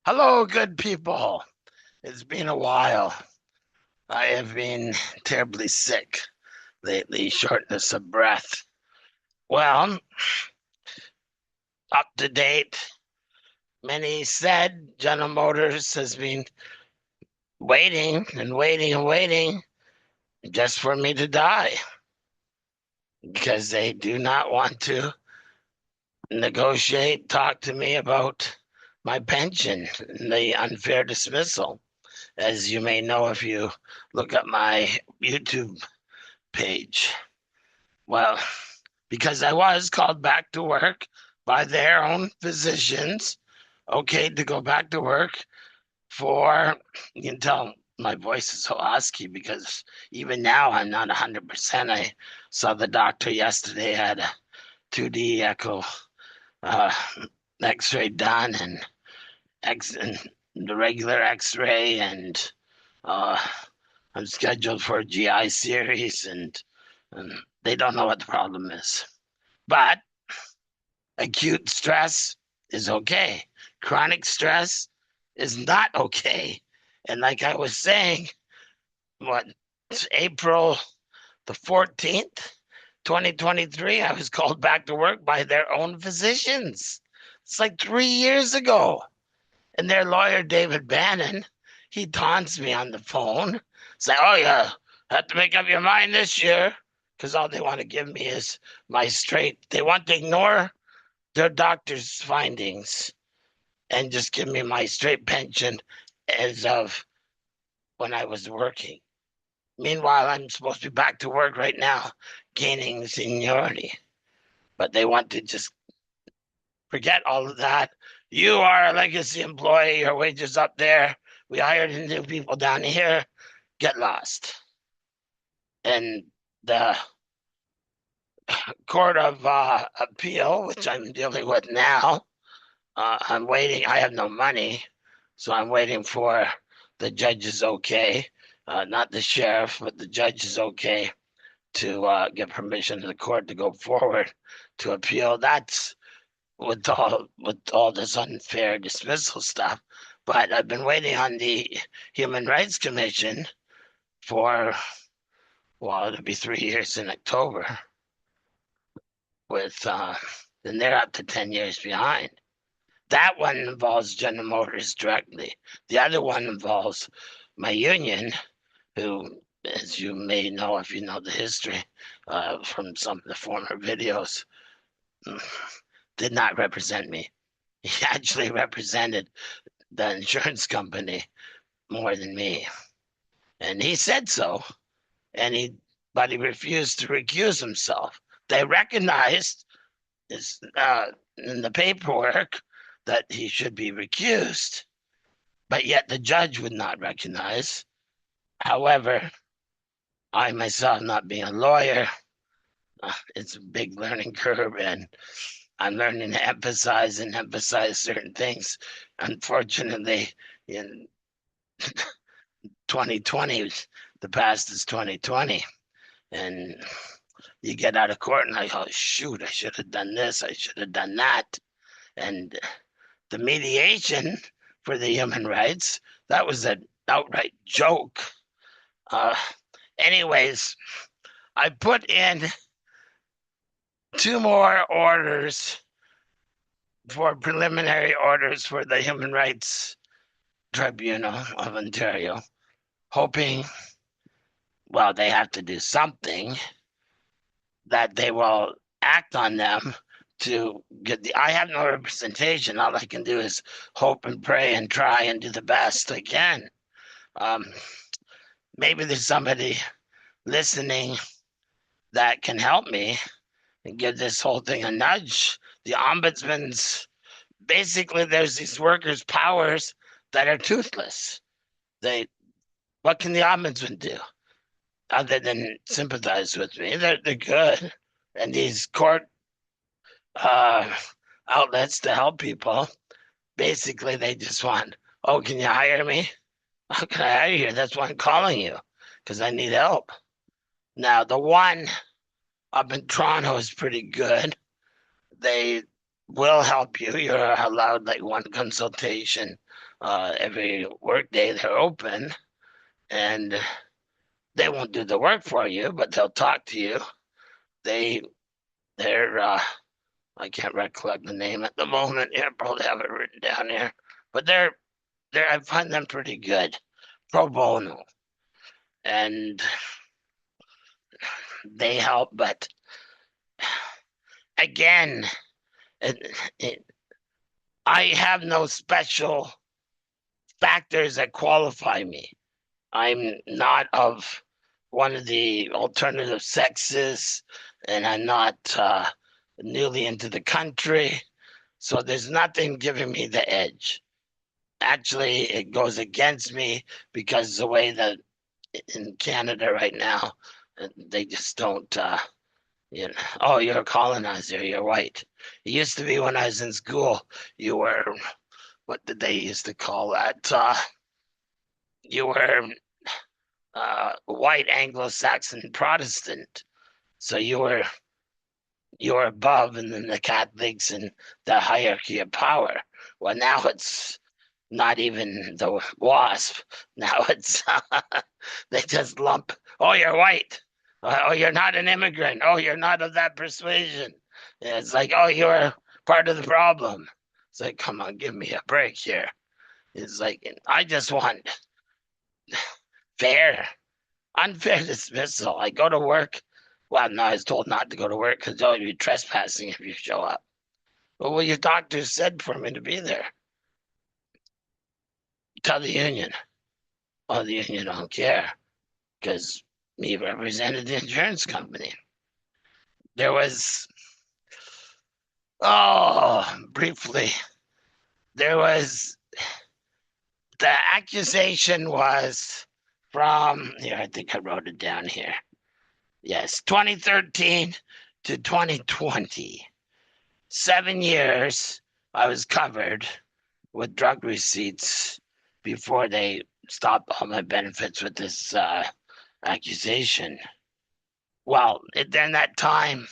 Hello, good people. It's been a while. I have been terribly sick lately, shortness of breath. Well, up to date, many said General Motors has been waiting and waiting and waiting just for me to die because they do not want to negotiate, talk to me about my pension and the unfair dismissal. As you may know if you look at my YouTube page. Well, because I was called back to work by their own physicians, okay, to go back to work for, you can tell my voice is so husky because even now I'm not 100%. I saw the doctor yesterday, had a 2D echo, uh, x-ray done and the regular x-ray and uh, I'm scheduled for a GI series and they don't know what the problem is. But acute stress is okay. Chronic stress is not okay. And like I was saying, what it's April the 14th, 2023, I was called back to work by their own physicians. It's like 3 years ago. And their lawyer, David Bannon, he taunts me on the phone, say, "Oh, yeah, have to make up your mind this year." Because all they want to give me is my straight, they want to ignore their doctor's findings and just give me my straight pension as of when I was working. Meanwhile, I'm supposed to be back to work right now, gaining seniority. But they want to just forget all of that. You are a legacy employee, your wages up there. We hired new people down here. Get lost. And the Court of Appeal, which I'm dealing with now, I'm waiting. I have no money, so I'm waiting for the judge's okay. Not the sheriff, but the judge is okay to get permission to the court to go forward to appeal. That's with all this unfair dismissal stuff. But I've been waiting on the Human Rights Commission for, well, it'll be 3 years in October. With and they're up to 10 years behind. That one involves General Motors directly. The other one involves my union, who, as you may know if you know the history from some of the former videos, did not represent me. He actually represented the insurance company more than me. And he said so. And but he refused to recuse himself. They recognized in the paperwork that he should be recused, but yet the judge would not recognize. However, I myself, not being a lawyer, it's a big learning curve, and I'm learning to emphasize and emphasize certain things. Unfortunately, in 2020, the past is 2020, and you get out of court and I go, shoot, I should have done this, I should have done that. And the mediation for the human rights, that was an outright joke. Uh, anyways, I put in two more orders for preliminary orders for the Human Rights Tribunal of Ontario, hoping, well, they have to do something, that they will act on them to get I have no representation. All I can do is hope and pray and try and do the best I can. Um, maybe there's somebody listening that can help me and give this whole thing a nudge. The ombudsman's basically there's these workers' powers that are toothless. They what can the ombudsman do other than sympathize with me? They're good. And these court uh, outlets to help people, basically they just want, oh, can you hire me? How can I hire you? That's why I'm calling you, because I need help. Now, the one up in Toronto is pretty good. They will help you. You're allowed like one consultation every work day they're open, and they won't do the work for you, but they'll talk to you. They're I can't recollect the name at the moment. Yeah, probably have it written down here, but they're I find them pretty good, pro bono, and they help. But again, it, it, I have no special factors that qualify me. I'm not of one of the alternative sexes, and I'm not newly into the country. So there's nothing giving me the edge. Actually, it goes against me because the way that in Canada right now, they just don't, oh, you're a colonizer, you're white. It used to be when I was in school, you were, what did they used to call that? You were white Anglo-Saxon Protestant. So you were above, and then the Catholics and the hierarchy of power. Well, now it's not even the WASP. Now it's they just lump. Oh, you're white. Oh, you're not an immigrant. Oh, you're not of that persuasion. It's like, oh, you're part of the problem. It's like, come on, give me a break here. It's like, I just want fair, unfair dismissal. I go to work. Well, no, I was told not to go to work because oh, you're trespassing if you show up. Well, your doctor said for me to be there. Tell the union. Oh, the union don't care because me represented the insurance company. There was, briefly, there was, the accusation was from, here, I think I wrote it down here. Yes, 2013 to 2020. 7 years I was covered with drug receipts before they stopped all my benefits with this accusation. Well, then that time,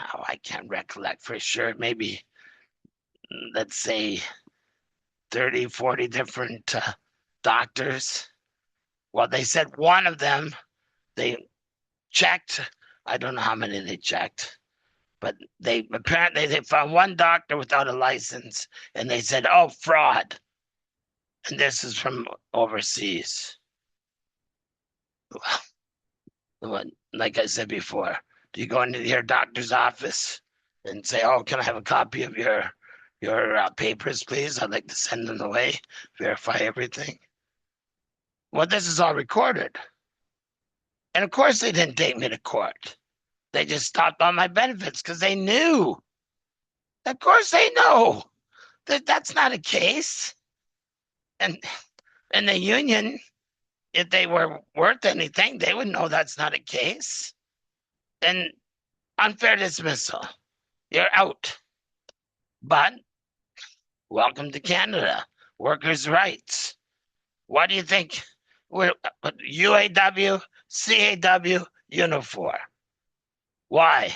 oh, I can't recollect for sure, maybe, let's say 30, 40 different doctors. Well, they said one of them, they checked. I don't know how many they checked, but they apparently they found one doctor without a license, and they said, "Oh, fraud." And this is from overseas. Like I said before, do you go into your doctor's office and say, "Oh, can I have a copy of your papers, please? I'd like to send them away, verify everything." Well, this is all recorded, and of course they didn't take me to court. They just stopped all my benefits because they knew. Of course they know that that's not a case. And the union, if they were worth anything, they would know that's not a case. And unfair dismissal, you're out. But welcome to Canada, workers' rights. What do you think? We're UAW, CAW, Unifor. Why?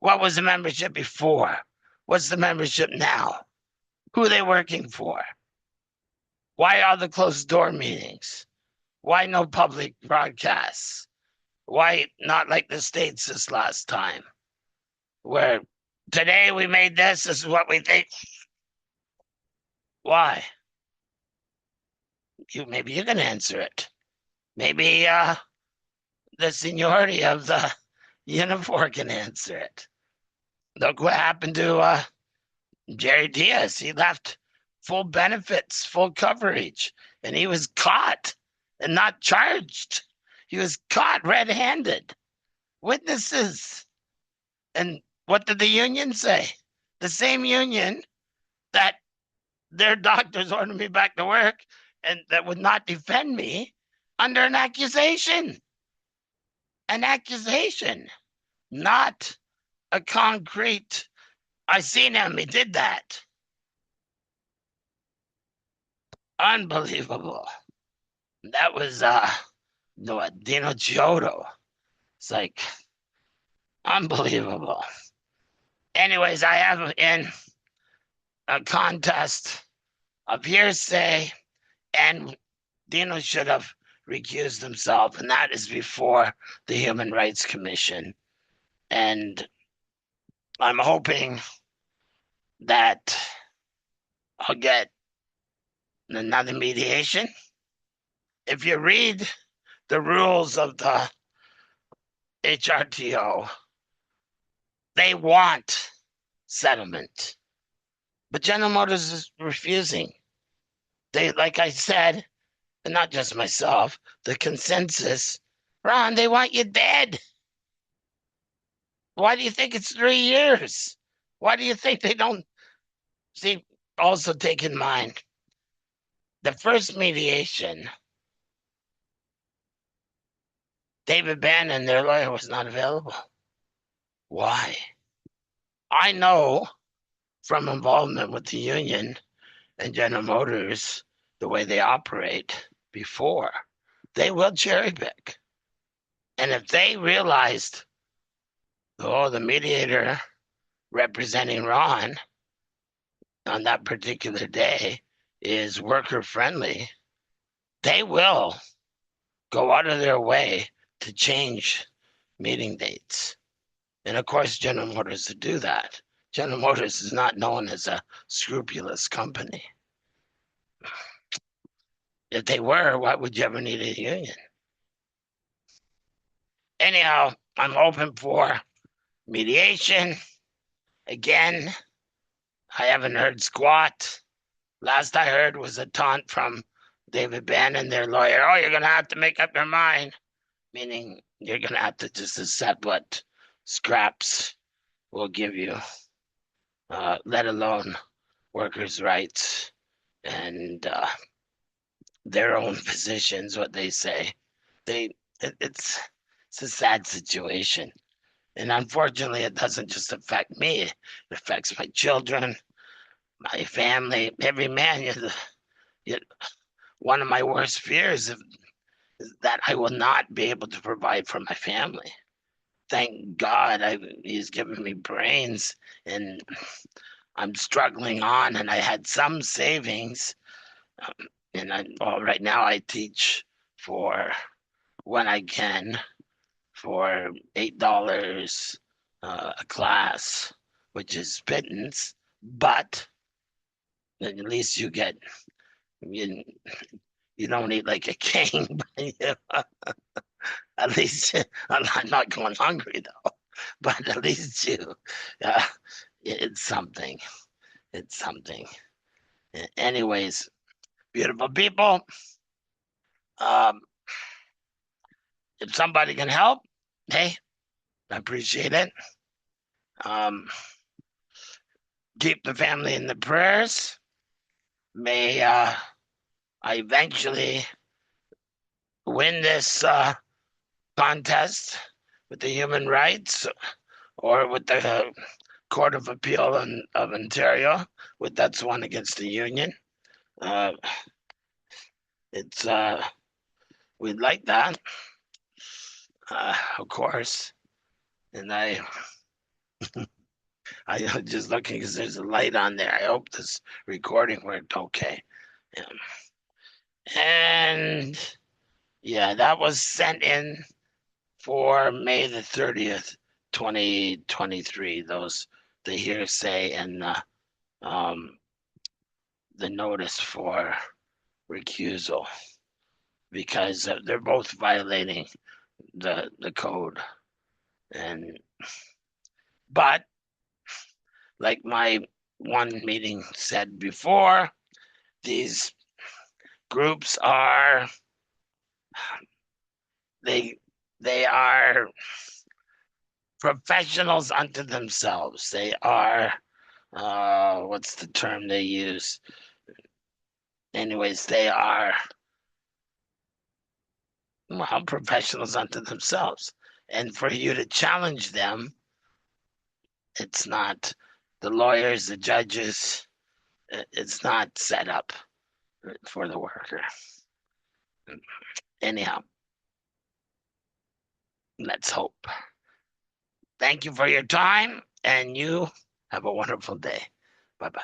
What was the membership before? What's the membership now? Who are they working for? Why all the closed door meetings? Why no public broadcasts? Why not like the States this last time? Where today we made this is what we think. Why? Maybe you can answer it. Maybe the seniority of the Unifor can answer it. Look what happened to Jerry Diaz. He left full benefits, full coverage, and he was caught and not charged. He was caught red-handed. Witnesses. And what did the union say? The same union that their doctors ordered me back to work and that would not defend me under an accusation. An accusation, not a concrete, I seen him, he did that. Unbelievable. That was Dino Giotto. It's like unbelievable. Anyways, I have in a contest of hearsay, and Dino should have recused himself, and that is before the Human Rights Commission. And I'm hoping that I'll get another mediation. If you read the rules of the Hrto, they want settlement, but General Motors is refusing. They, like I said, and not just myself, the consensus, Ron, they want you dead. Why do you think it's 3 years? Why do you think they don't see? Also, take in mind the first mediation, David Bannon, their lawyer, was not available. Why? I know from involvement with the union and General Motors, the way they operate before, they will cherry pick. And if they realized, oh, the mediator representing Ron on that particular day is worker friendly, they will go out of their way to change meeting dates. And of course, General Motors to do that. General Motors is not known as a scrupulous company. If they were, why would you ever need a union? Anyhow, I'm hoping for mediation. Again, I haven't heard squat. Last I heard was a taunt from David Bannon, their lawyer. Oh, you're going to have to make up your mind, meaning you're going to have to just accept what scraps will give you, let alone workers' rights and their own positions, what they say. It's a sad situation. And unfortunately, it doesn't just affect me. It affects my children, my family, every man. One of my worst fears is that I will not be able to provide for my family. Thank God he's given me brains, and I'm struggling on, and I had some savings. Right now I teach for when I can for $8 a class, which is pittance, but at least you get you, you don't eat like a king. At least I'm not going hungry though. But at least uh, it's something. It's something. Anyways, beautiful people. Um, if somebody can help, hey, I appreciate it. Keep the family in the prayers. May I eventually win this contest with the human rights or with the Court of Appeal of Ontario, with that's one against the union. Uh, it's we'd like that, of course. And I just looking because there's a light on there. I hope this recording worked okay. And yeah, that was sent in for May the 30th, 2023. The hearsay and the notice for recusal, because they're both violating the code. But like my one meeting said before, these groups they are professionals unto themselves. They are what's the term they use? Anyways, they are professionals unto themselves. And for you to challenge them, it's not the lawyers, the judges, it's not set up for the worker. Anyhow, let's hope. Thank you for your time, and you have a wonderful day. Bye bye.